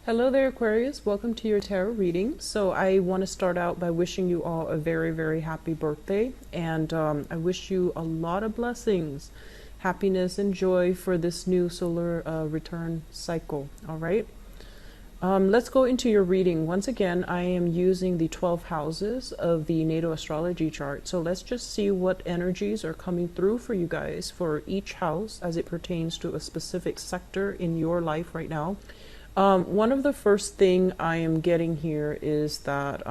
Hello there, Aquarius. Welcome to your tarot reading. So I want to start out by wishing you all a very, very happy birthday. And I wish you a lot of blessings, happiness, and joy for this new solar return cycle. All right. Let's go into your reading. Once again, I am using the 12 houses of the natal astrology chart. So let's just see what energies are coming through for you guys for each house as it pertains to a specific sector in your life right now. One of the first thing I am getting here is that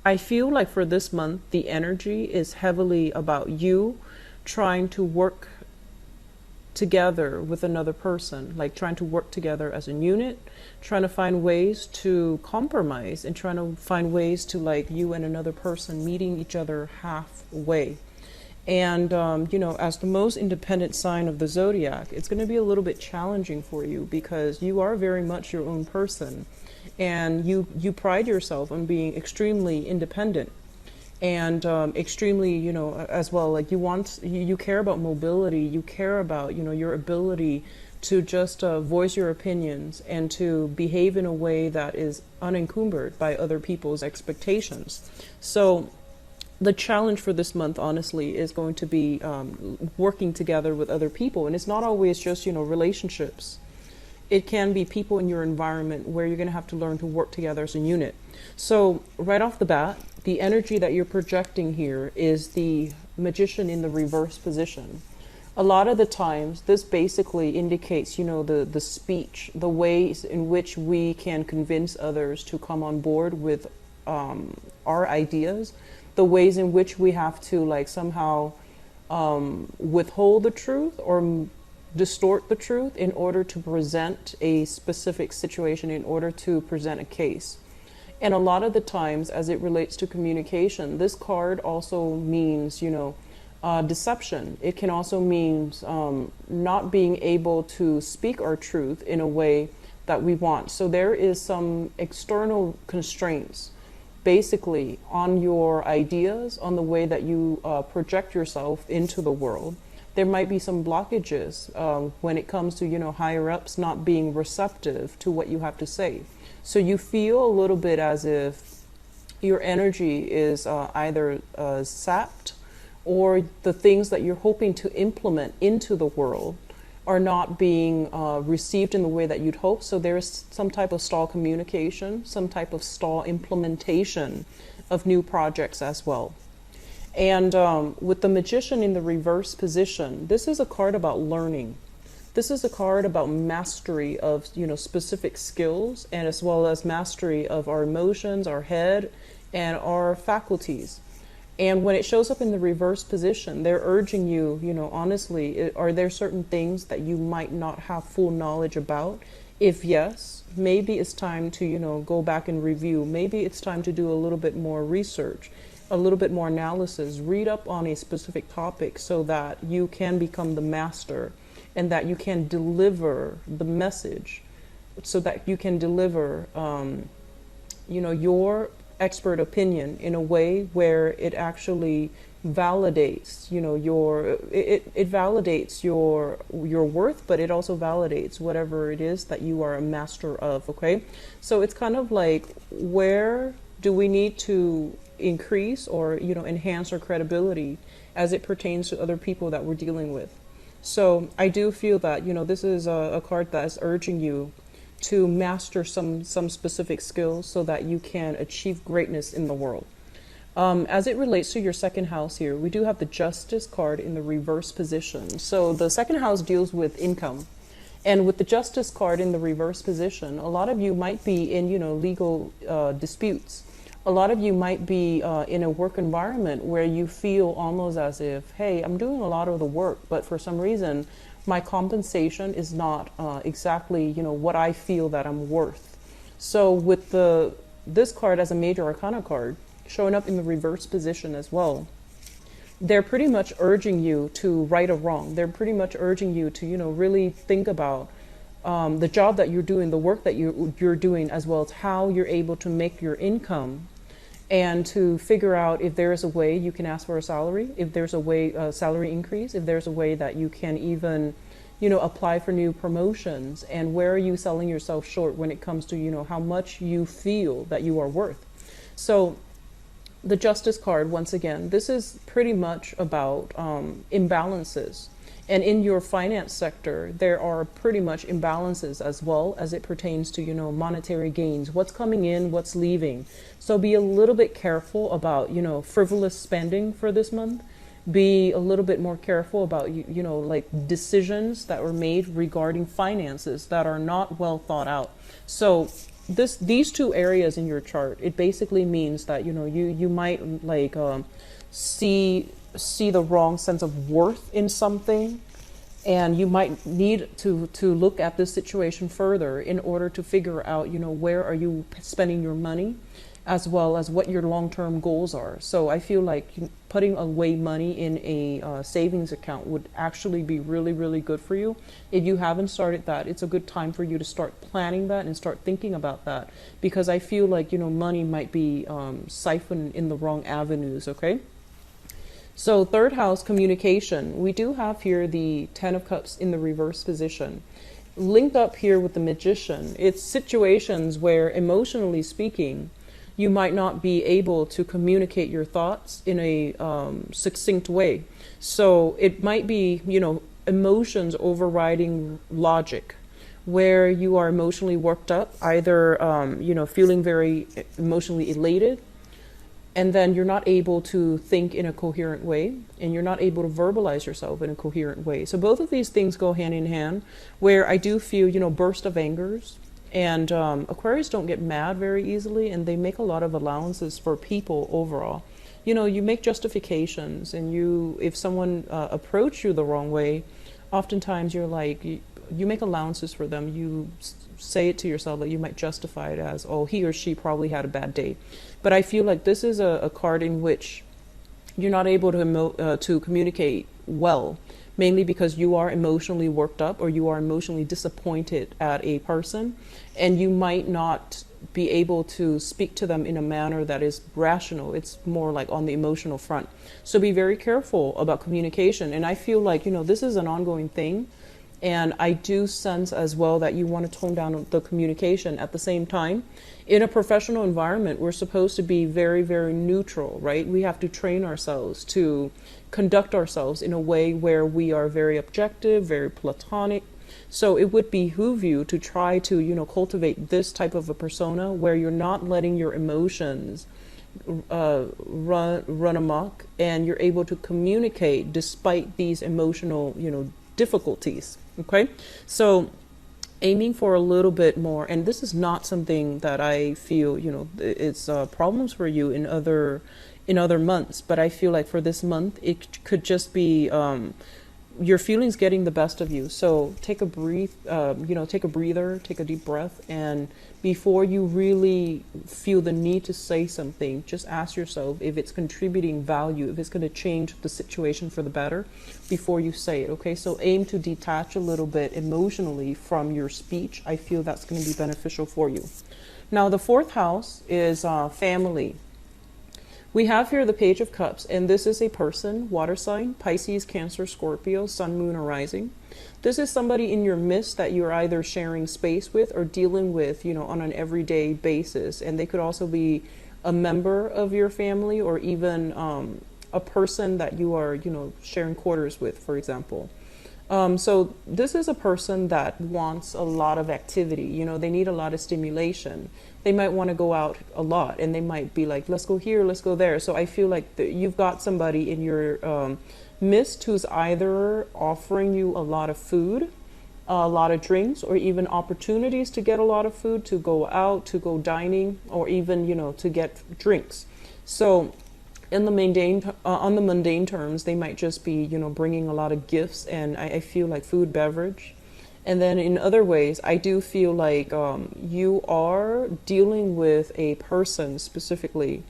I feel like for this month, the energy is heavily about you trying to work together with another person, like trying to work together as a unit, trying to find ways to compromise and trying to find ways to like you and another person meeting each other halfway. And, as the most independent sign of the zodiac, it's going to be a little bit challenging for you because you are very much your own person and you pride yourself on being extremely independent and extremely, as well, like you care about mobility, you care about, your ability to just voice your opinions and to behave in a way that is unencumbered by other people's expectations. So, the challenge for this month, honestly, is going to be working together with other people. And it's not always just, relationships. It can be people in your environment where you're going to have to learn to work together as a unit. So right off the bat, the energy that you're projecting here is the Magician in the reverse position. A lot of the times, this basically indicates, the speech, the ways in which we can convince others to come on board with our ideas, the ways in which we have to like somehow withhold the truth or distort the truth in order to present a specific situation, in order to present a case. And a lot of the times, as it relates to communication, this card also means, deception. It can also mean not being able to speak our truth in a way that we want. So there is some external constraints basically on your ideas, on the way that you project yourself into the world. There might be some blockages when it comes to, higher ups not being receptive to what you have to say. So you feel a little bit as if your energy is either sapped, or the things that you're hoping to implement into the world are not being received in the way that you'd hope. So there's some type of stall communication, some type of stall implementation of new projects as well. And with the Magician in the reverse position, this is a card about learning. This is a card about mastery of, specific skills, and as well as mastery of our emotions, our head, and our faculties. And when it shows up in the reverse position, they're urging you, honestly, are there certain things that you might not have full knowledge about? If yes, maybe it's time to, go back and review. Maybe it's time to do a little bit more research, a little bit more analysis, read up on a specific topic so that you can become the master and that you can deliver the message, so that you can deliver, your expert opinion in a way where it actually validates, it validates your worth, but it also validates whatever it is that you are a master of. Okay, so it's kind of like, where do we need to increase or enhance our credibility as it pertains to other people that we're dealing with? So I do feel that this is a card that is urging you to master some specific skills so that you can achieve greatness in the world. As it relates to your second house here, we do have the Justice card in the reverse position. So the second house deals with income. And with the Justice card in the reverse position, a lot of you might be in, legal disputes. A lot of you might be in a work environment where you feel almost as if, hey, I'm doing a lot of the work, but for some reason, my compensation is not exactly, what I feel that I'm worth. So with this card as a major arcana card, showing up in the reverse position as well, they're pretty much urging you to right a wrong. They're pretty much urging you to, really think about the job that you're doing, the work that you're doing, as well as how you're able to make your income, and to figure out if there is a way you can ask for a salary, if there's a way, salary increase, if there's a way that you can even, apply for new promotions, and where are you selling yourself short when it comes to, how much you feel that you are worth. So the Justice card, once again, this is pretty much about imbalances. And in your finance sector, there are pretty much imbalances as well as it pertains to, monetary gains, what's coming in, what's leaving. So be a little bit careful about, frivolous spending for this month. Be a little bit more careful about, like decisions that were made regarding finances that are not well thought out. So these two areas in your chart, it basically means that, you might like see the wrong sense of worth in something, and you might need to look at this situation further in order to figure out, where are you spending your money, as well as what your long-term goals are. So I feel like putting away money in a savings account would actually be really, really good for you. If you haven't started that, it's a good time for you to start planning that and start thinking about that, because I feel like, money might be siphoned in the wrong avenues, okay? So third house, communication. We do have here the Ten of Cups in the reverse position. Linked up here with the Magician, it's situations where, emotionally speaking, you might not be able to communicate your thoughts in a succinct way. So it might be, emotions overriding logic, where you are emotionally worked up, either, feeling very emotionally elated, and then you're not able to think in a coherent way, and you're not able to verbalize yourself in a coherent way. So both of these things go hand in hand, where I do feel, burst of angers. And Aquarius don't get mad very easily, and they make a lot of allowances for people overall. You make justifications, and if someone approach you the wrong way, oftentimes you're like, you make allowances for them. You say it to yourself that you might justify it as, oh, he or she probably had a bad day. But I feel like this is a card in which you're not able to communicate well, mainly because you are emotionally worked up, or you are emotionally disappointed at a person, and you might not be able to speak to them in a manner that is rational. It's more like on the emotional front. So be very careful about communication. And I feel like, this is an ongoing thing. And I do sense as well that you want to tone down the communication. At the same time, in a professional environment, we're supposed to be very, very neutral, right? We have to train ourselves to conduct ourselves in a way where we are very objective, very platonic. So it would behoove you to try to, cultivate this type of a persona where you're not letting your emotions run amok, and you're able to communicate despite these emotional, difficulties. Okay, so aiming for a little bit more, and this is not something that I feel, it's problems for you in other months, but I feel like for this month it could just be your feelings getting the best of you. So take a take a breather, take a deep breath, and before you really feel the need to say something, just ask yourself if it's contributing value, if it's going to change the situation for the better before you say it. Okay, so aim to detach a little bit emotionally from your speech. I feel that's going to be beneficial for you. Now the fourth house is family. We have here the Page of Cups, and this is a person, water sign, Pisces, Cancer, Scorpio, Sun, Moon, or Rising. This is somebody in your midst that you're either sharing space with or dealing with, on an everyday basis. And they could also be a member of your family, or even a person that you are, sharing quarters with, for example. So this is a person that wants a lot of activity. They need a lot of stimulation. They might want to go out a lot, and they might be like, let's go here, let's go there. So I feel like you've got somebody in your midst who's either offering you a lot of food, a lot of drinks, or even opportunities to get a lot of food, to go out, to go dining, or even, to get drinks. So in the on the mundane terms, they might just be, bringing a lot of gifts, and I feel like food, beverage. And then in other ways, I do feel like you are dealing with a person specifically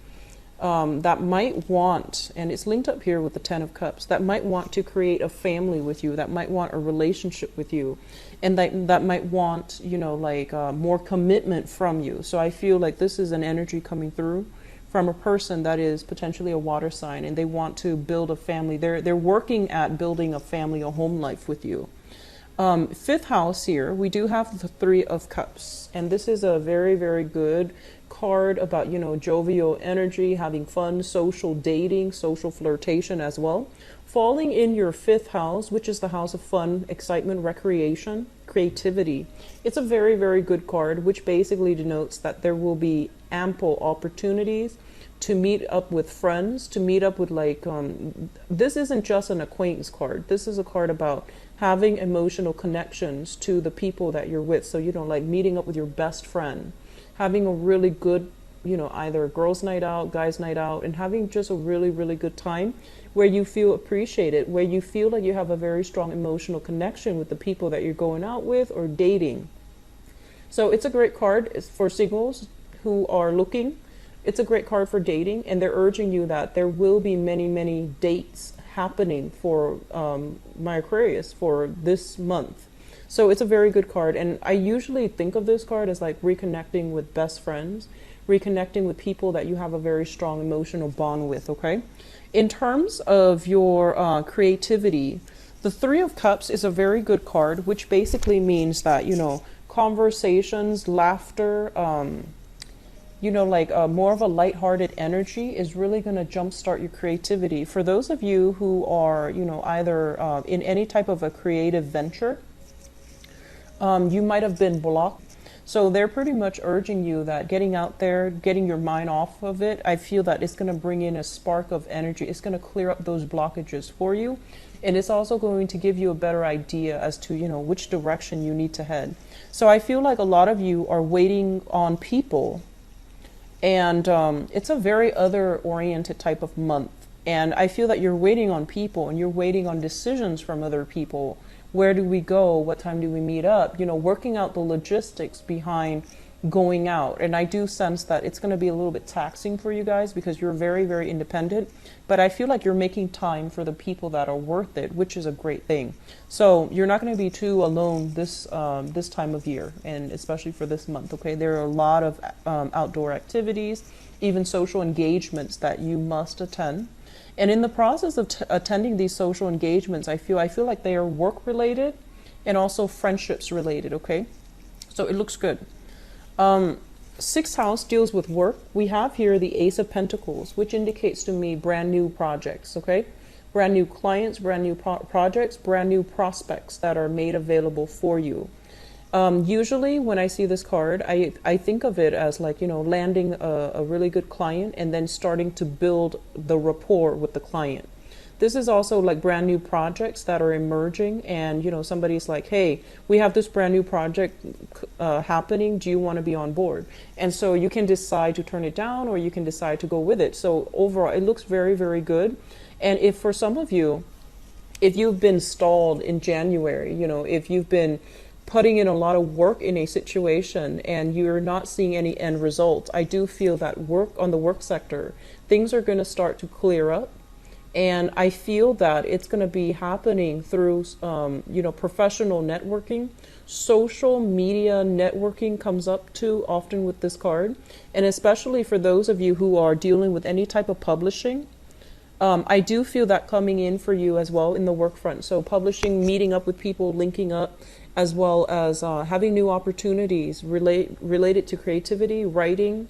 that might want, and it's linked up here with the Ten of Cups, that might want to create a family with you, that might want a relationship with you, and that might want, more commitment from you. So I feel like this is an energy coming through from a person that is potentially a water sign, and they want to build a family. They're working at building a family, a home life with you. Fifth house here, we do have the Three of Cups, and this is a very, very good card about, jovial energy, having fun, social dating, social flirtation as well. Falling in your fifth house, which is the house of fun, excitement, recreation, creativity. It's a very, very good card, which basically denotes that there will be ample opportunities to meet up with friends, to meet up with this isn't just an acquaintance card. This is a card about having emotional connections to the people that you're with. So, like meeting up with your best friend, having a really good, either girls' night out, guys' night out, and having just a really, really good time where you feel appreciated, where you feel like you have a very strong emotional connection with the people that you're going out with or dating. So it's a great card. It's for singles who are looking. It's a great card for dating, and they're urging you that there will be many, many dates happening for my Aquarius for this month. So it's a very good card, and I usually think of this card as like reconnecting with best friends, reconnecting with people that you have a very strong emotional bond with, okay? In terms of your creativity, the Three of Cups is a very good card, which basically means that, conversations, laughter, more of a lighthearted energy is really going to jumpstart your creativity. For those of you who are, either in any type of a creative venture, you might have been blocked. So they're pretty much urging you that getting out there, getting your mind off of it, I feel that it's going to bring in a spark of energy. It's going to clear up those blockages for you. And it's also going to give you a better idea as to, which direction you need to head. So I feel like a lot of you are waiting on people. And it's a very other-oriented type of month. And I feel that you're waiting on people and you're waiting on decisions from other people. Where do we go? What time do we meet up? Working out the logistics behind going out. And I do sense that it's going to be a little bit taxing for you guys because you're very, very independent. But I feel like you're making time for the people that are worth it, which is a great thing. So you're not going to be too alone this time of year, and especially for this month, okay? There are a lot of outdoor activities, even social engagements that you must attend. And in the process of attending these social engagements, I feel like they are work related and also friendships related, okay? So it looks good. Sixth house deals with work. We have here the Ace of Pentacles, which indicates to me brand new projects, okay? Brand new clients, brand new projects, brand new prospects that are made available for you. Usually when I see this card, I think of it as like, landing a really good client and then starting to build the rapport with the client. This is also like brand new projects that are emerging, and somebody's like, hey, we have this brand new project happening. Do you want to be on board? And so you can decide to turn it down or you can decide to go with it. So overall, it looks very, very good. And if for some of you, if you've been stalled in January, if you've been putting in a lot of work in a situation and you're not seeing any end results, I do feel that on the work sector, things are going to start to clear up. And I feel that it's going to be happening through, professional networking. Social media networking comes up too often with this card. And especially for those of you who are dealing with any type of publishing, I do feel that coming in for you as well in the work front. So publishing, meeting up with people, linking up, as well as having new opportunities related to creativity, writing,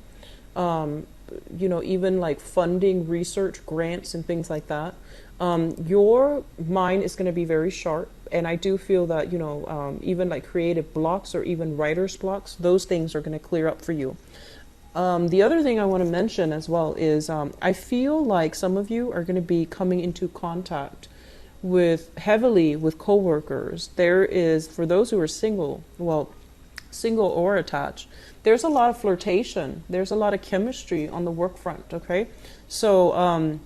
even like funding, research, grants, and things like that. Your mind is going to be very sharp. And I do feel that, even like creative blocks or even writer's blocks, those things are going to clear up for you. The other thing I want to mention as well is I feel like some of you are going to be coming into contact heavily with coworkers. There is, for those who are single or attached, there's a lot of flirtation. There's a lot of chemistry on the work front, okay? So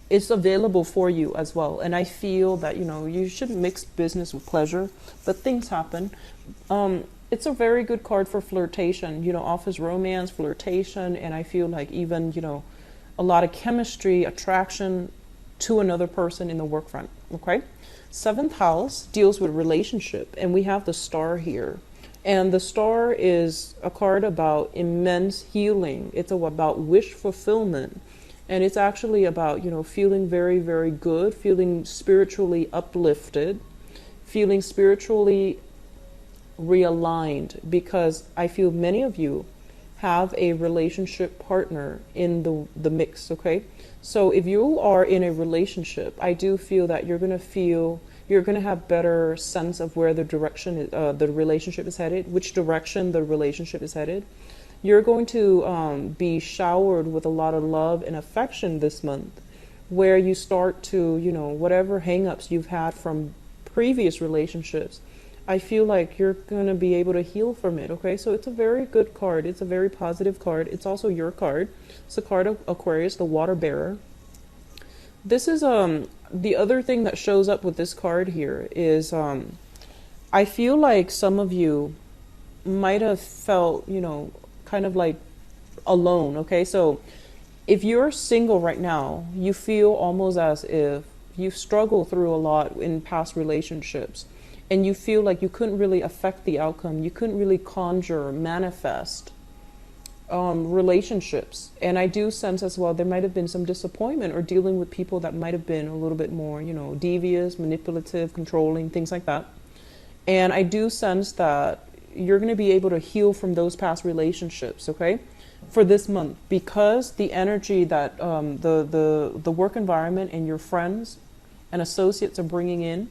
it's available for you as well. And I feel that, you shouldn't mix business with pleasure, but things happen. It's a very good card for flirtation, office romance, flirtation, and I feel like even, a lot of chemistry, attraction to another person in the work front, okay? Seventh house deals with relationship, and we have the Star here. And the Star is a card about immense healing. It's about wish fulfillment. And it's actually about, feeling very, very good, feeling spiritually uplifted, feeling spiritually realigned, because I feel many of you have a relationship partner in the mix, okay? So if you are in a relationship, I do feel that you're going to have better sense of where the direction is, the relationship is headed, which direction the relationship is headed. You're going to be showered with a lot of love and affection this month, where you start to, whatever hangups you've had from previous relationships, I feel like you're going to be able to heal from it, okay? So it's a very good card. It's a very positive card. It's also your card. It's a card of Aquarius, the water bearer. This is the other thing that shows up with this card here is I feel like some of you might have felt, kind of like alone, okay? So if you're single right now, you feel almost as if you've struggled through a lot in past relationships, and you feel like you couldn't really affect the outcome. You couldn't really conjure, manifest relationships. And I do sense as well, there might have been some disappointment or dealing with people that might have been a little bit more, devious, manipulative, controlling, things like that. And I do sense that you're going to be able to heal from those past relationships, okay, for this month, because the energy that the work environment and your friends and associates are bringing in,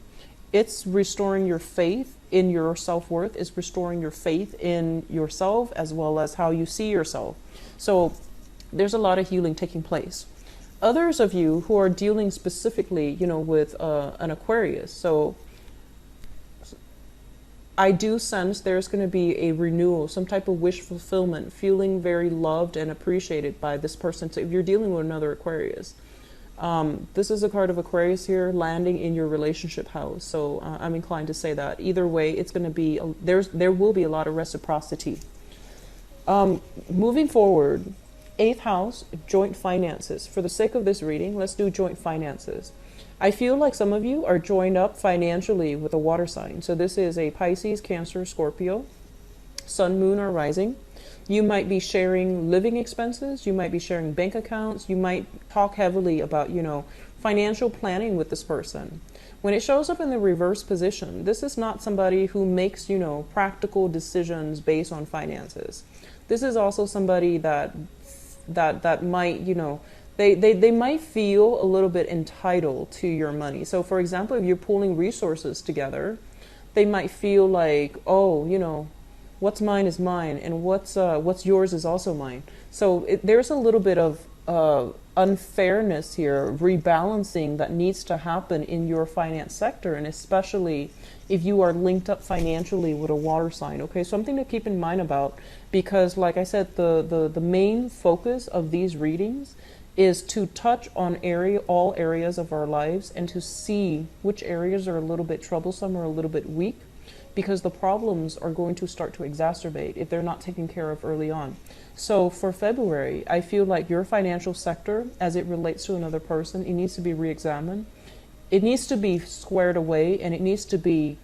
it's restoring your faith in your self-worth. It's restoring your faith in yourself as well as how you see yourself. So there's a lot of healing taking place. Others of you who are dealing specifically, with an Aquarius. So I do sense there's going to be a renewal, some type of wish fulfillment, feeling very loved and appreciated by this person. So if you're dealing with another Aquarius, this is a card of Aquarius here landing in your relationship house. So I'm inclined to say that either way, it's going to be, there will be a lot of reciprocity. Moving forward, 8th house, joint finances. For the sake of this reading, let's do joint finances. I feel like some of you are joined up financially with a water sign. So this is a Pisces, Cancer, Scorpio, Sun, Moon, or Rising. You might be sharing living expenses. You might be sharing bank accounts. You might talk heavily about, financial planning with this person. When it shows up in the reverse position, this is not somebody who makes, practical decisions based on finances. This is also somebody that might, they might feel a little bit entitled to your money. So for example, if you're pooling resources together, they might feel like, oh, what's mine is mine, and what's yours is also mine. So there's a little bit of unfairness here, rebalancing that needs to happen in your finance sector, and especially if you are linked up financially with a water sign. Okay, something to keep in mind about, because like I said, the main focus of these readings is to touch on all areas of our lives and to see which areas are a little bit troublesome or a little bit weak, because the problems are going to start to exacerbate if they're not taken care of early on. So for February, I feel like your financial sector, as it relates to another person, it needs to be re-examined. It needs to be squared away, and it needs to be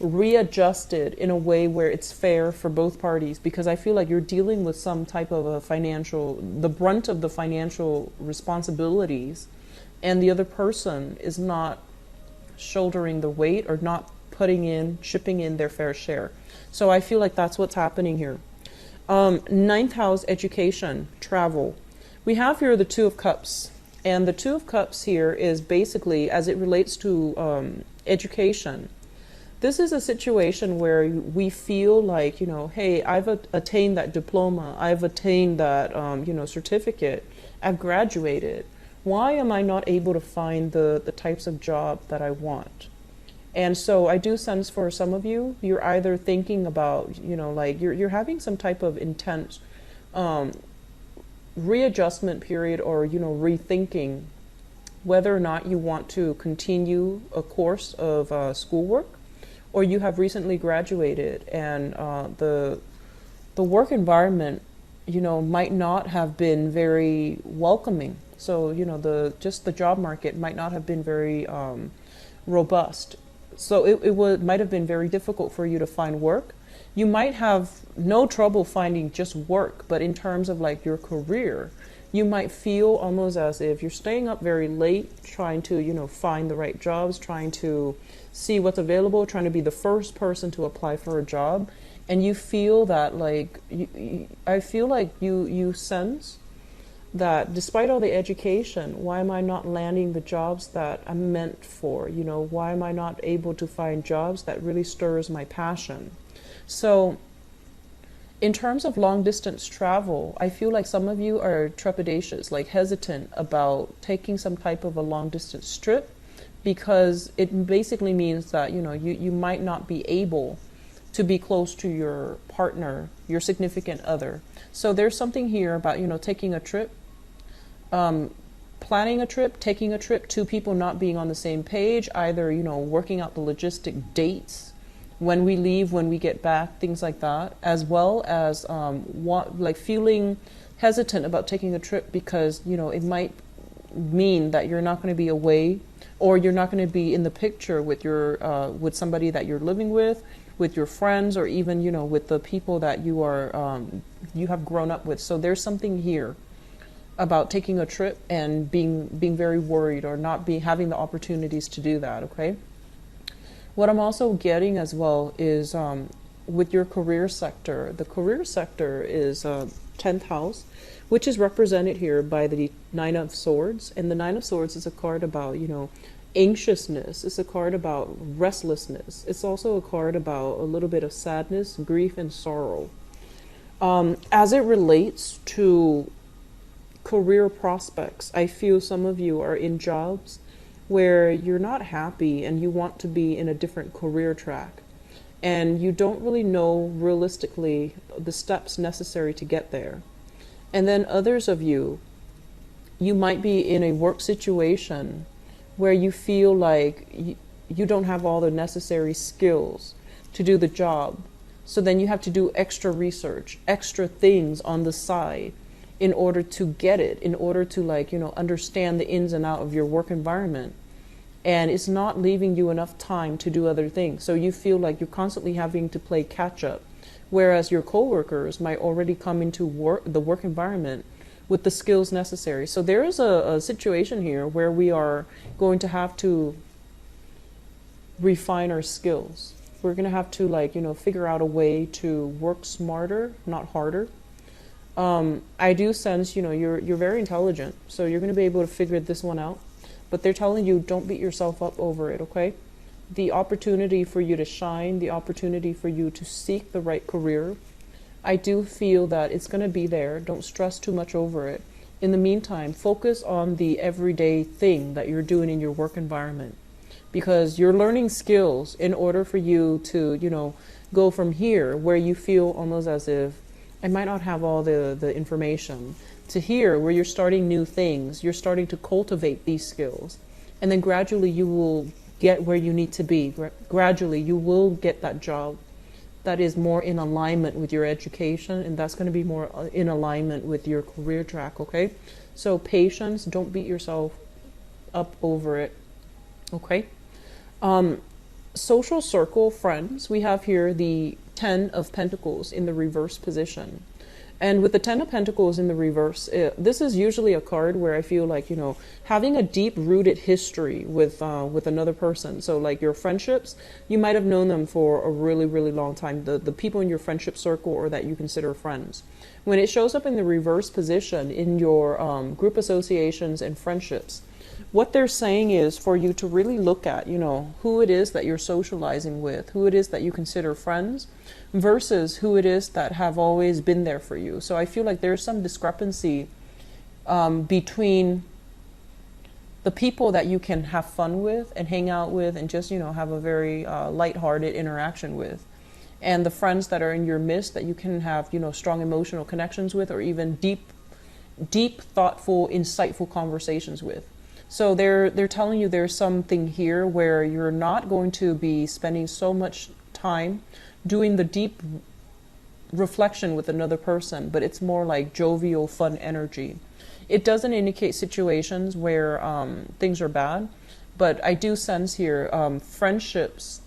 readjusted in a way where it's fair for both parties, because I feel like you're dealing with some type of the brunt of the financial responsibilities, and the other person is not shouldering the weight or not chipping in their fair share. So I feel like that's what's happening here. 9th house, education, travel. We have here the Two of Cups, and the Two of Cups here is basically, as it relates to education, this is a situation where we feel like, hey, I've attained that diploma, I've attained that, certificate, I've graduated. Why am I not able to find the types of job that I want? And so I do sense for some of you, you're either thinking about, you're having some type of intense readjustment period, or, rethinking whether or not you want to continue a course of schoolwork, or you have recently graduated and the work environment, might not have been very welcoming. So, the job market might not have been very robust. So it might have been very difficult for you to find work. You might have no trouble finding just work, but in terms of like your career, You might feel almost as if you're staying up very late, trying to, find the right jobs, trying to see what's available, trying to be the first person to apply for a job. And you feel that, like, I feel like you sense that despite all the education, why am I not landing the jobs that I'm meant for? Why am I not able to find jobs that really stirs my passion? So in terms of long distance travel, I feel like some of you are trepidatious, like hesitant about taking some type of a long distance trip, because it basically means that, you might not be able to be close to your partner, your significant other. So there's something here about, taking a trip, planning a trip, taking a trip, two people not being on the same page, either, working out the logistic dates, when we leave, when we get back, things like that, as well as feeling hesitant about taking a trip because, it might mean that you're not going to be away, or you're not going to be in the picture with your with somebody that you're living with your friends, or even, with the people that you are you have grown up with. So there's something here about taking a trip and being very worried, or not having the opportunities to do that, okay? What I'm also getting as well is with your career sector. The career sector is 10th house, which is represented here by the Nine of Swords. And the Nine of Swords is a card about, anxiousness. It's a card about restlessness. It's also a card about a little bit of sadness, grief, and sorrow. As it relates to career prospects, I feel some of you are in jobs where you're not happy and you want to be in a different career track, and you don't really know realistically the steps necessary to get there. And then others of you might be in a work situation where you feel like you don't have all the necessary skills to do the job. So then you have to do extra research, extra things on the side in order to get it, in order to understand the ins and outs of your work environment. And it's not leaving you enough time to do other things. So you feel like you're constantly having to play catch up, whereas your coworkers might already come into the work environment with the skills necessary. So there is a situation here where we are going to have to refine our skills. We're going to have to figure out a way to work smarter, not harder. I do sense, you're very intelligent, so you're going to be able to figure this one out. But they're telling you, don't beat yourself up over it, okay? The opportunity for you to shine, the opportunity for you to seek the right career, I do feel that it's going to be there. Don't stress too much over it. In the meantime, focus on the everyday thing that you're doing in your work environment, because you're learning skills in order for you to, go from here where you feel almost as if I might not have all the information, to here where you're starting new things. You're starting to cultivate these skills, and then gradually you will get where you need to be. Gradually you will get that job that is more in alignment with your education, and that's going to be more in alignment with your career track, okay? So patience, don't beat yourself up over it, okay? Social circle, friends, we have here the 10 of Pentacles in the reverse position. And with the 10 of Pentacles in the reverse, this is usually a card where I feel like, having a deep-rooted history with another person. So like your friendships, you might have known them for a really, really long time, the people in your friendship circle or that you consider friends. When it shows up in the reverse position in your group associations and friendships, what they're saying is for you to really look at, who it is that you're socializing with, who it is that you consider friends, versus who it is that have always been there for you. So I feel like there's some discrepancy between the people that you can have fun with and hang out with and just, have a very lighthearted interaction with, and the friends that are in your midst that you can have, strong emotional connections with, or even deep, thoughtful, insightful conversations with. So they're telling you there's something here where you're not going to be spending so much time doing the deep reflection with another person, but it's more like jovial, fun energy. It doesn't indicate situations where things are bad, but I do sense here friendships,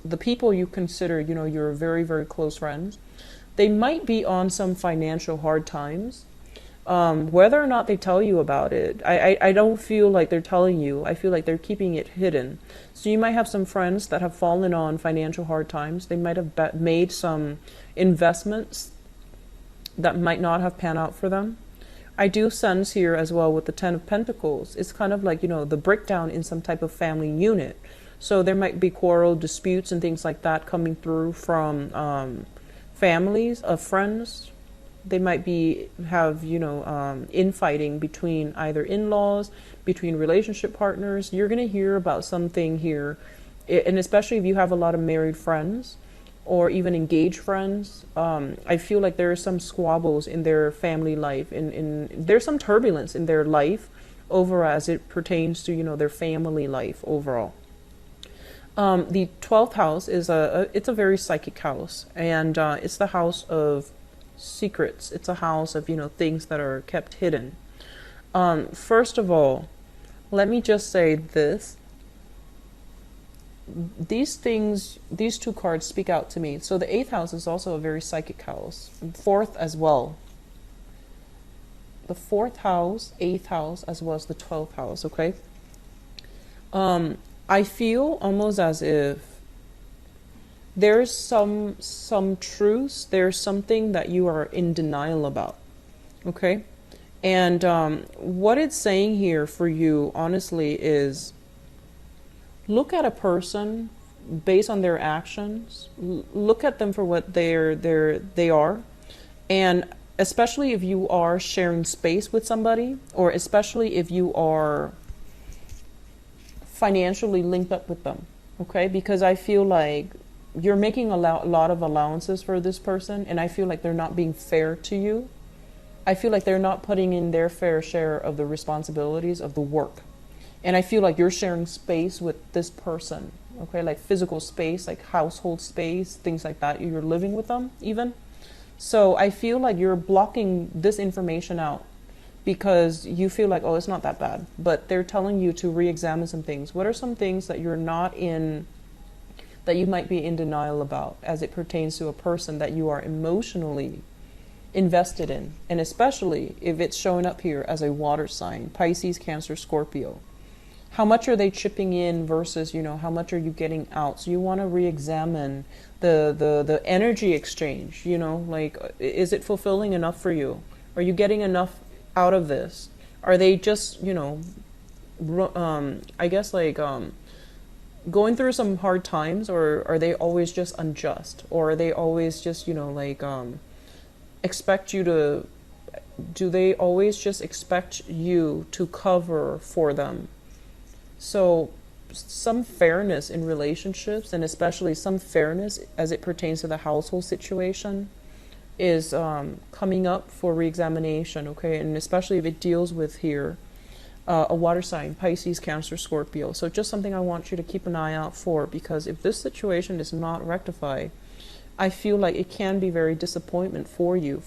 the people you consider, you're very, very close friends, they might be on some financial hard times. Whether or not they tell you about it, I don't feel like they're telling you. I feel like they're keeping it hidden. So you might have some friends that have fallen on financial hard times. They might have made some investments that might not have panned out for them. I do sense here as well with the Ten of Pentacles. It's kind of like, the breakdown in some type of family unit. So there might be quarrel, disputes, and things like that coming through from families of friends. They might have infighting between either in-laws, between relationship partners. You're going to hear about something here, and especially if you have a lot of married friends or even engaged friends. I feel like there are some squabbles in their family life, there's some turbulence in their life over as it pertains to their family life overall. The 12th house is it's a very psychic house, and it's the house of secrets. It's a house of things that are kept hidden. First of all, let me just say this. These two cards speak out to me. So the 8th house is also a very psychic house. 4th as well. The 4th house, 8th house, as well as the 12th house, okay? I feel almost as if there's some truths, there's something that you are in denial about, okay? And what it's saying here for you, honestly, is look at a person based on their actions. Look at them for what they are. And especially if you are sharing space with somebody, or especially if you are financially linked up with them, okay? Because I feel like you're making a lot of allowances for this person, and I feel like they're not being fair to you. I feel like they're not putting in their fair share of the responsibilities of the work. And I feel like you're sharing space with this person, okay? Like physical space, like household space, things like that. You're living with them even. So I feel like you're blocking this information out because you feel like, oh, it's not that bad. But they're telling you to re-examine some things. What are some things that you're not in, that you might be in denial about as it pertains to a person that you are emotionally invested in? And especially if it's showing up here as a water sign, Pisces, Cancer, Scorpio. How much are they chipping in versus, how much are you getting out? So you want to re-examine the energy exchange, like, is it fulfilling enough for you? Are you getting enough out of this? Are they just, I guess like going through some hard times, or are they always just unjust? Or are they always just, expect you to, do they always just expect you to cover for them? So some fairness in relationships, and especially some fairness as it pertains to the household situation, is coming up for re-examination, okay? And especially if it deals with here a water sign, Pisces, Cancer, Scorpio. So just something I want you to keep an eye out for, because if this situation is not rectified, I feel like it can be very disappointing for you.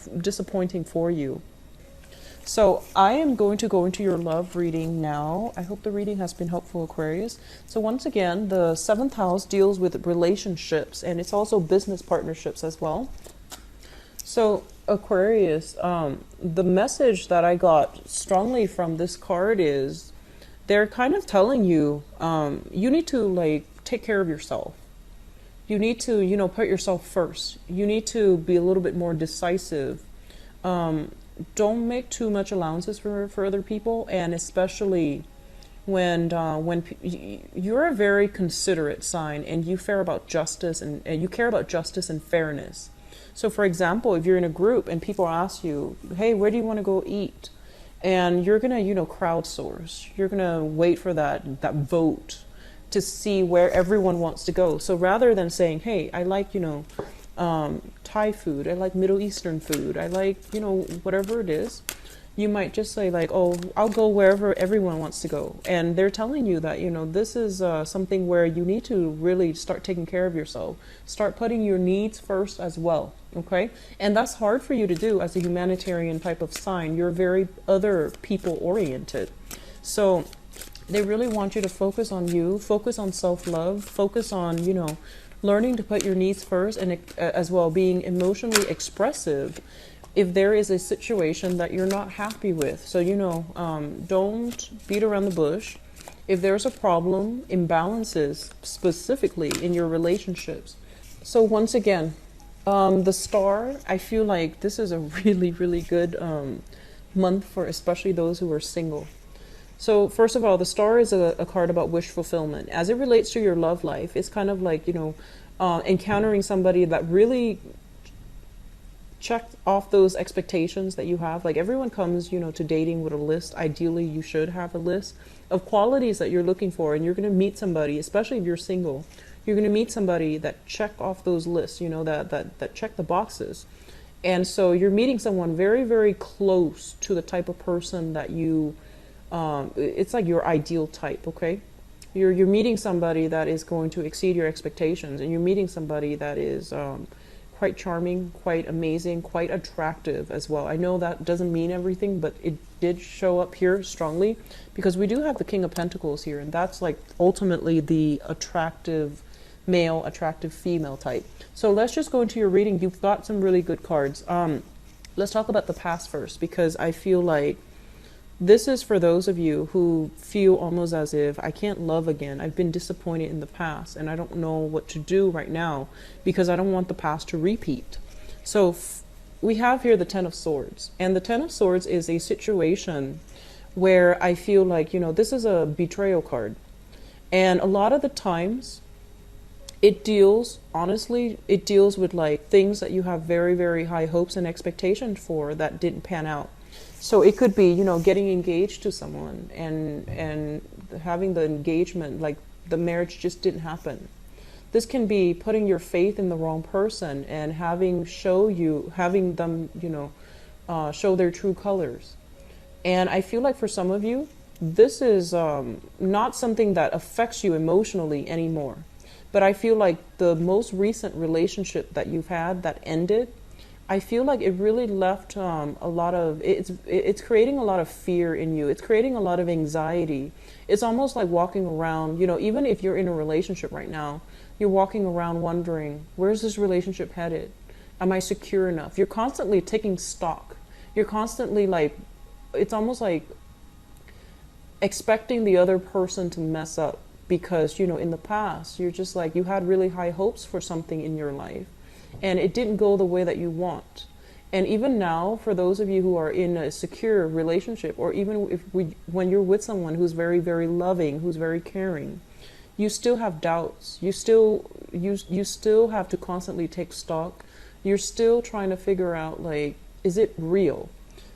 So I am going to go into your love reading now. I hope the reading has been helpful, Aquarius. So once again, the 7th house deals with relationships, and it's also business partnerships as well. So Aquarius, the message that I got strongly from this card is they're kind of telling you, you need to take care of yourself. You need to, put yourself first. You need to be a little bit more decisive. Don't make too much allowances for other people, and especially when you're a very considerate sign, and you care about justice and you care about justice and fairness. So for example, if you're in a group and people ask you, hey, where do you want to go eat? And you're going to, crowdsource. You're going to wait for that vote to see where everyone wants to go. So rather than saying, hey, I like, Thai food, I like Middle Eastern food, I like, whatever it is, you might just say like, oh, I'll go wherever everyone wants to go. And they're telling you that, this is something where you need to really start taking care of yourself. Start putting your needs first as well, okay? And that's hard for you to do as a humanitarian type of sign. You're very other people oriented. So they really want you to focus on you, focus on self-love, focus on, learning to put your needs first, and as well being emotionally expressive if there is a situation that you're not happy with. So, don't beat around the bush. If there's a problem, imbalances specifically in your relationships. So once again, the star, I feel like this is a really, really good month for especially those who are single. So first of all, the star is a card about wish fulfillment. As it relates to your love life, it's kind of like, encountering somebody that really checked off those expectations that you have. Like everyone comes, to dating with a list. Ideally, you should have a list of qualities that you're looking for, and you're going to meet somebody, especially if you're single, you're going to meet somebody that check off those lists, that check the boxes. And so you're meeting someone very, very close to the type of person that you, it's like your ideal type, okay? You're meeting somebody that is going to exceed your expectations, and you're meeting somebody that is quite charming, quite amazing, quite attractive as well. I know that doesn't mean everything, but it did show up here strongly because we do have the King of Pentacles here, and that's like ultimately the attractive male, attractive female type. So let's just go into your reading. You've got some really good cards. Let's talk about the past first, because I feel like this is for those of you who feel almost as if I can't love again. I've been disappointed in the past and I don't know what to do right now because I don't want the past to repeat. So we have here the Ten of Swords, and the Ten of Swords is a situation where I feel like, this is a betrayal card. And a lot of the times it deals with like things that you have very, very high hopes and expectations for that didn't pan out. So it could be, getting engaged to someone and having the engagement, like the marriage just didn't happen. This can be putting your faith in the wrong person and having them, show their true colors. And I feel like for some of you, this is not something that affects you emotionally anymore. But I feel like the most recent relationship that you've had that ended, I feel like it really left a lot of, it's creating a lot of fear in you. It's creating a lot of anxiety. It's almost like walking around, even if you're in a relationship right now, you're walking around wondering, where's this relationship headed? Am I secure enough? You're constantly taking stock. You're constantly like, it's almost like expecting the other person to mess up because, in the past, you're just like, you had really high hopes for something in your life, and it didn't go the way that you want. And even now, for those of you who are in a secure relationship, or even when you're with someone who's very, very loving, who's very caring, you still have doubts. You still have to constantly take stock. You're still trying to figure out, like, is it real?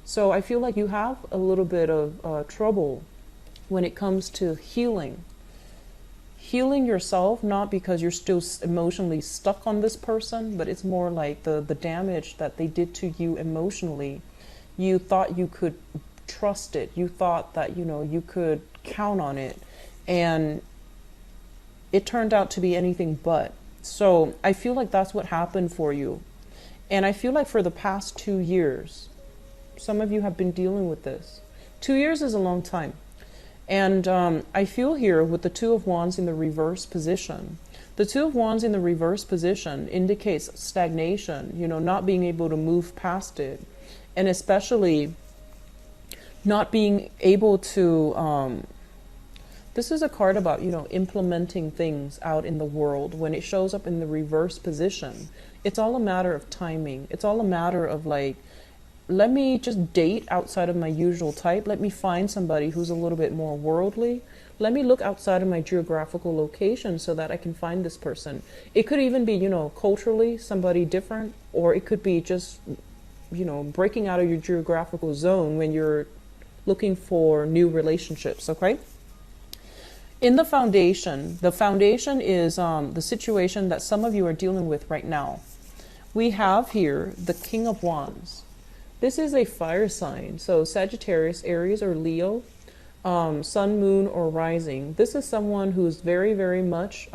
So I feel like you have a little bit of trouble when it comes to healing yourself, not because you're still emotionally stuck on this person, but it's more like the damage that they did to you emotionally. You thought you could trust it. You thought that, you could count on it. And it turned out to be anything but. So I feel like that's what happened for you. And I feel like for the past 2 years, some of you have been dealing with this. 2 years is a long time. And I feel here with the Two of Wands in the reverse position. The Two of Wands in the reverse position indicates stagnation, not being able to move past it. And especially not being able to, this is a card about, implementing things out in the world. When it shows up in the reverse position, it's all a matter of timing. It's all a matter of like, let me just date outside of my usual type. Let me find somebody who's a little bit more worldly. Let me look outside of my geographical location so that I can find this person. It could even be, culturally somebody different, or it could be just, breaking out of your geographical zone when you're looking for new relationships, okay? In the foundation is the situation that some of you are dealing with right now. We have here the King of Wands. This is a fire sign, so Sagittarius, Aries, or Leo, sun, moon, or rising. This is someone who's very, very much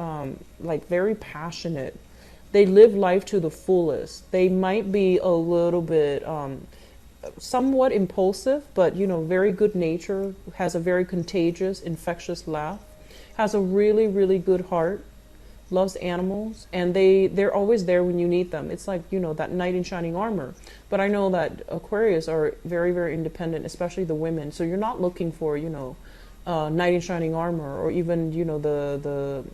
very passionate. They live life to the fullest. They might be a little bit somewhat impulsive, but very good nature, has a very contagious, infectious laugh, has a really, really good heart. loves animals, and they're always there when you need them. It's like, that knight in shining armor. But I know that Aquarius are very, very independent, especially the women. So you're not looking for, knight in shining armor, or even, the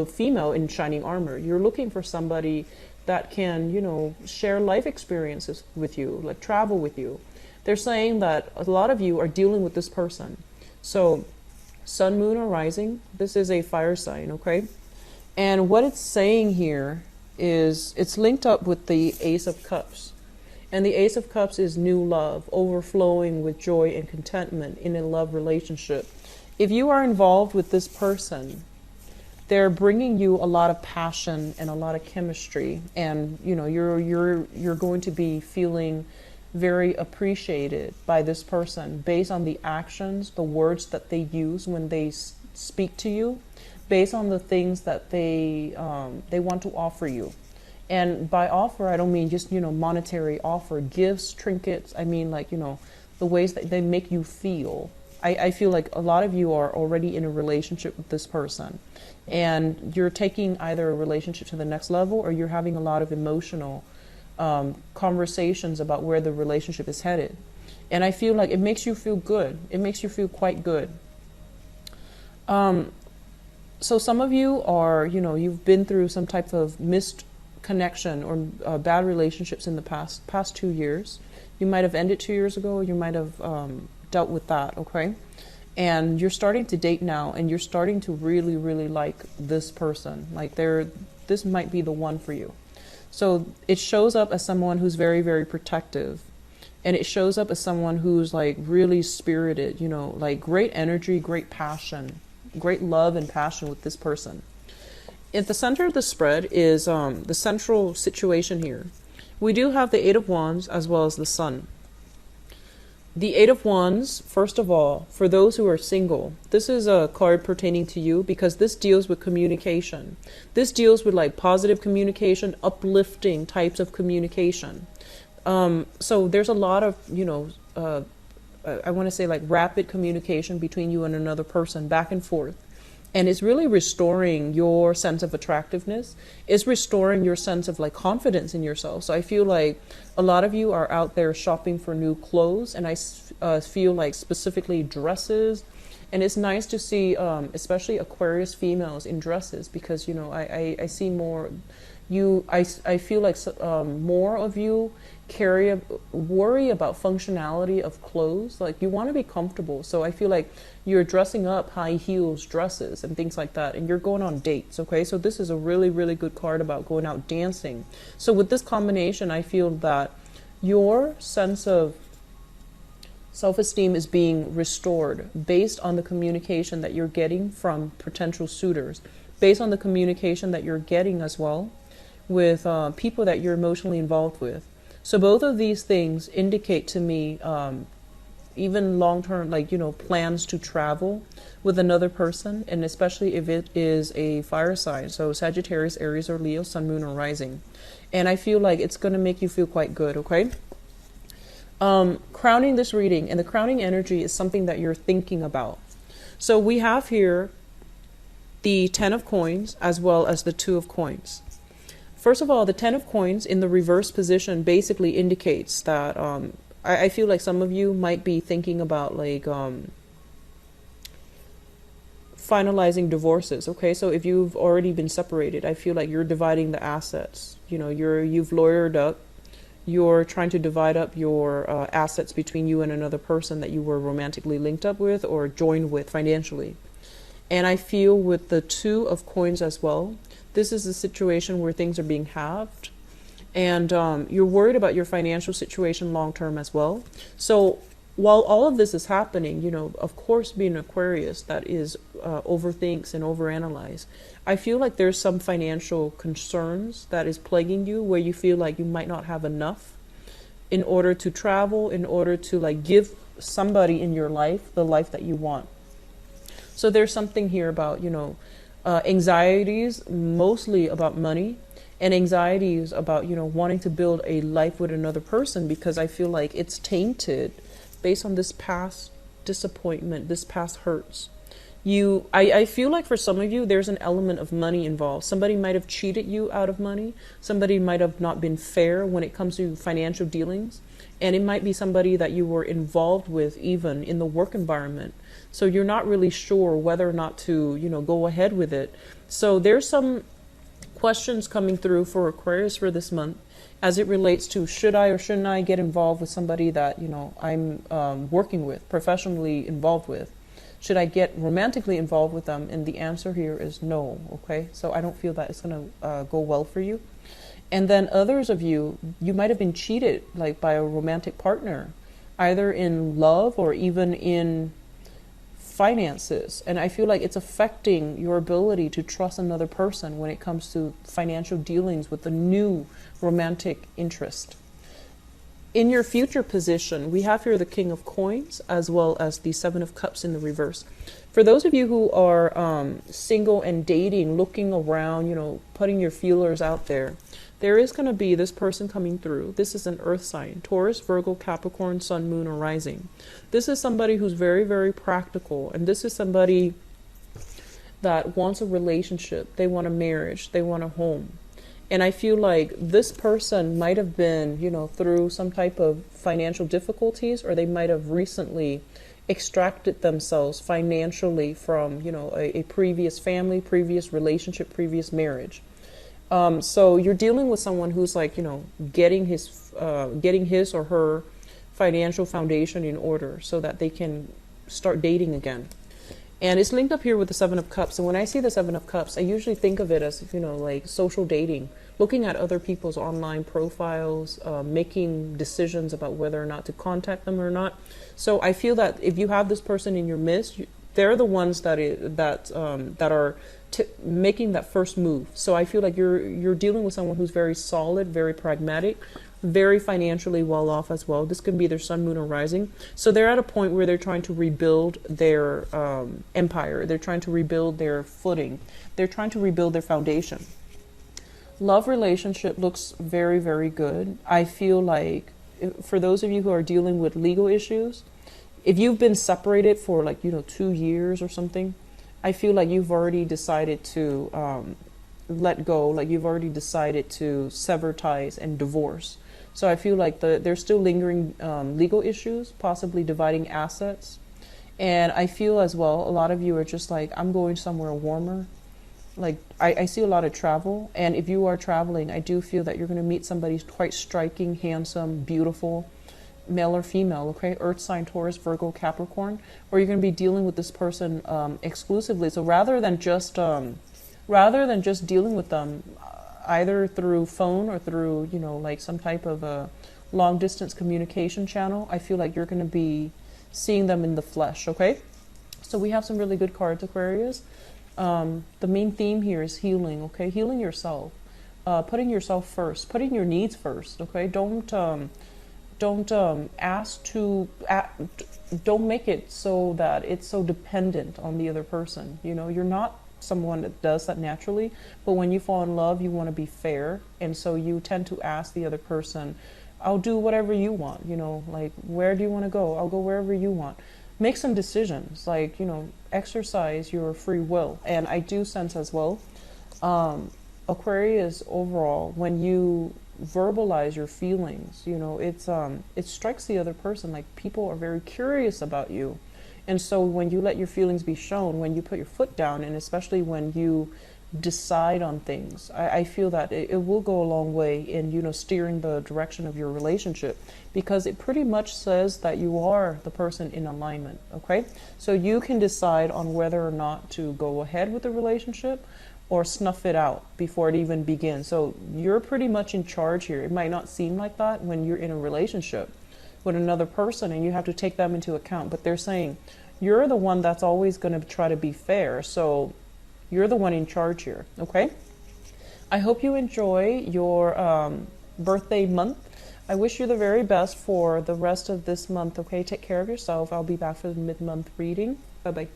female in shining armor. You're looking for somebody that can, share life experiences with you, like travel with you. They're saying that a lot of you are dealing with this person. So sun, moon, or rising, this is a fire sign, okay? And what it's saying here is it's linked up with the Ace of Cups. And the Ace of Cups is new love, overflowing with joy and contentment in a love relationship. If you are involved with this person, they're bringing you a lot of passion and a lot of chemistry, and you're going to be feeling very appreciated by this person based on the actions, the words that they use when they speak to you, based on the things that they want to offer you. And by offer, I don't mean just, monetary offer, gifts, trinkets. I mean, like, the ways that they make you feel. I feel like a lot of you are already in a relationship with this person, and you're taking either a relationship to the next level, or you're having a lot of emotional conversations about where the relationship is headed. And I feel like it makes you feel good. It makes you feel quite good. So some of you are, you've been through some type of missed connection or bad relationships in the past 2 years. You might have ended 2 years ago, or you might have dealt with that, okay? And you're starting to date now, and you're starting to really, really like this person. Like this might be the one for you. So it shows up as someone who's very, very protective. And it shows up as someone who's like really spirited, like great energy, great passion, great love and passion with this person. At the center of the spread is the central situation here. We do have the Eight of Wands as well as the Sun. The Eight of Wands, first of all, for those who are single, this is a card pertaining to you because this deals with communication. This deals with like positive communication, uplifting types of communication. So there's a lot of, I want to say like rapid communication between you and another person, back and forth. And it's really restoring your sense of attractiveness. It's restoring your sense of like confidence in yourself. So I feel like a lot of you are out there shopping for new clothes, and I feel like specifically dresses. And it's nice to see, especially Aquarius females in dresses, because I see more. I feel like more of you worry about functionality of clothes. Like you want to be comfortable. So I feel like you're dressing up high heels dresses and things like that, and you're going on dates. Okay, so this is a really, really good card about going out dancing. So with this combination, I feel that your sense of self-esteem is being restored based on the communication that you're getting from potential suitors, based on the communication that you're getting as well with people that you're emotionally involved with. So both of these things indicate to me even long-term, like, plans to travel with another person, and especially if it is a fire sign. So Sagittarius, Aries, or Leo, Sun, Moon, or Rising. And I feel like it's going to make you feel quite good, okay? Crowning this reading, and the crowning energy is something that you're thinking about. So we have here the 10 of coins as well as the 2 of coins. First of all, the 10 of coins in the reverse position basically indicates that I feel like some of you might be thinking about like finalizing divorces. Okay, so if you've already been separated, I feel like you're dividing the assets. You've lawyered up. You're trying to divide up your assets between you and another person that you were romantically linked up with or joined with financially. And I feel with the 2 of coins as well, this is a situation where things are being halved, and you're worried about your financial situation long term as well. So while all of this is happening, of course, being an Aquarius that is overthinks and overanalyze, I feel like there's some financial concerns that is plaguing you, where you feel like you might not have enough in order to travel, in order to like give somebody in your life the life that you want. So there's something here about, anxieties, mostly about money, and anxieties about, wanting to build a life with another person, because I feel like it's tainted based on this past disappointment, this past hurts. I feel like for some of you, there's an element of money involved. Somebody might have cheated you out of money. Somebody might have not been fair when it comes to financial dealings. And it might be somebody that you were involved with even in the work environment. So you're not really sure whether or not to, go ahead with it. So there's some questions coming through for Aquarius for this month as it relates to should I or shouldn't I get involved with somebody that, I'm working with, professionally involved with. Should I get romantically involved with them? And the answer here is no, okay? So I don't feel that it's going to go well for you. And then others of you, you might have been cheated like by a romantic partner, either in love or even in finances. And I feel like it's affecting your ability to trust another person when it comes to financial dealings with a new romantic interest. In your future position, we have here the King of Coins as well as the Seven of Cups in the reverse. For those of you who are single and dating, looking around, putting your feelers out there is going to be this person coming through. This is an earth sign, Taurus, Virgo, Capricorn, Sun, Moon, or Rising. This is somebody who's very, very practical. And this is somebody that wants a relationship. They want a marriage. They want a home. And I feel like this person might have been, through some type of financial difficulties, or they might have recently extracted themselves financially from, a previous family, previous relationship, previous marriage. So you're dealing with someone who's like, getting his or her financial foundation in order so that they can start dating again. And it's linked up here with the Seven of Cups. And when I see the Seven of Cups, I usually think of it as, like social dating, looking at other people's online profiles, making decisions about whether or not to contact them or not. So I feel that if you have this person in your midst, they're the ones that are making that first move. So I feel like you're dealing with someone who's very solid, very pragmatic, very financially well off as well. This could be their Sun, Moon, or Rising. So they're at a point where they're trying to rebuild their empire. They're trying to rebuild their footing. They're trying to rebuild their foundation. Love relationship looks very, very good. I feel like for those of you who are dealing with legal issues, if you've been separated for 2 years or something, I feel like you've already decided to let go. Like you've already decided to sever ties and divorce. So I feel like there's still lingering legal issues, possibly dividing assets. And I feel as well, a lot of you are just like, I'm going somewhere warmer. Like I see a lot of travel. And if you are traveling, I do feel that you're going to meet somebody quite striking, handsome, beautiful, male or female, okay? Earth sign, Taurus, Virgo, Capricorn. Or you're going to be dealing with this person exclusively. So rather than just dealing with them either through phone or through, like some type of a long distance communication channel, I feel like you're going to be seeing them in the flesh, okay? So we have some really good cards, Aquarius. The main theme here is healing, okay? Healing yourself, putting yourself first, putting your needs first, okay? Don't make it so that it's so dependent on the other person. You're not someone that does that naturally, but when you fall in love, you want to be fair, and so you tend to ask the other person, I'll do whatever you want, like, where do you want to go? I'll go wherever you want. Make some decisions, like, exercise your free will. And I do sense as well, Aquarius overall, when you verbalize your feelings, it strikes the other person like people are very curious about you. And so when you let your feelings be shown, when you put your foot down, and especially when you decide on things, I feel that it will go a long way in, steering the direction of your relationship, because it pretty much says that you are the person in alignment, okay? So you can decide on whether or not to go ahead with the relationship or snuff it out before it even begins. So you're pretty much in charge here. It might not seem like that when you're in a relationship with another person and you have to take them into account, but they're saying you're the one that's always going to try to be fair, so you're the one in charge here, okay? I hope you enjoy your birthday month. I wish you the very best for the rest of this month, okay? Take care of yourself. I'll be back for the mid-month reading. Bye-bye.